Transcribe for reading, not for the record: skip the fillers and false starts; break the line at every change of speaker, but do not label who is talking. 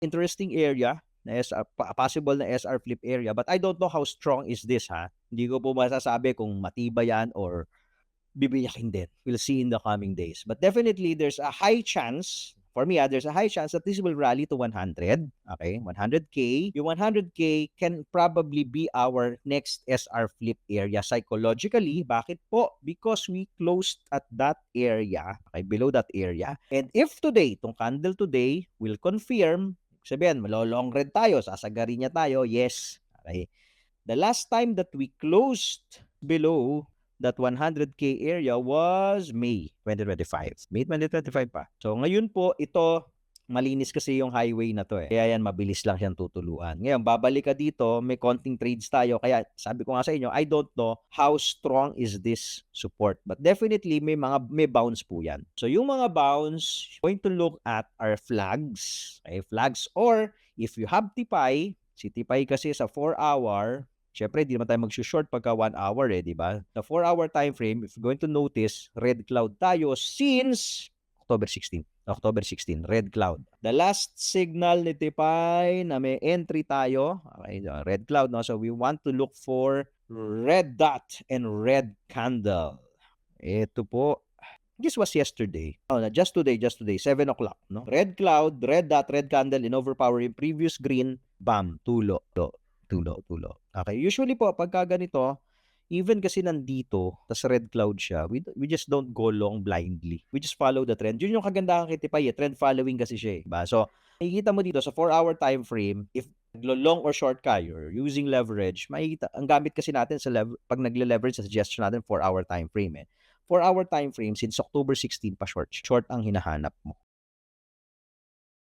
interesting area na possible na SR flip area, but I don't know how strong is this, ha. Hindi ko po masasabi kung matibay yan or bibiyakin din. We'll see in the coming days. But definitely, there's a high chance, for me, there's a high chance that this will rally to 100. Okay, 100K. Yung 100K can probably be our next SR flip area psychologically. Bakit po? Because we closed at that area, okay, below that area. And if today, itong candle today will confirm, sabihin, malo-long red tayo, sasagari niya tayo, yes. Okay. The last time that we closed below that 100K area was May 2025. May 2025 pa. So ngayon po, ito, malinis kasi yung highway na to eh. Kaya yan, mabilis lang siyang tutuluan. Ngayon, babalik ka dito, may konting trades tayo. Kaya sabi ko nga sa inyo, I don't know how strong is this support. But definitely, may bounce po yan. So yung mga bounce, going to look at our flags. Okay, flags, or if you have TIPI, si TIPI kasi sa 4-hour, syempre, di naman tayo mag-short pagka 1 hour eh, di ba? The 4-hour time frame, if you're going to notice, red cloud tayo since October 16. October 16, red cloud. The last signal ni Tipay na may entry tayo, okay, red cloud, no? So we want to look for red dot and red candle. Ito po. This was yesterday. Oh, just today, 7 o'clock. No? Red cloud, red dot, red candle in overpowering previous green, bam, tulo. Tulo. Okay, usually po, pagka ganito, even kasi nandito, tas red cloud siya, we just don't go long blindly. We just follow the trend. Yun yung kagandahan kay Tipay, trend following kasi siya. Diba? So, makikita mo dito sa 4-hour time frame, if long or short ka, you're using leverage, makikita, ang gamit kasi natin sa pag nagle-leverage sa suggestion natin, 4-hour time frame. 4-hour time frame, since October 16 pa short ang hinahanap mo.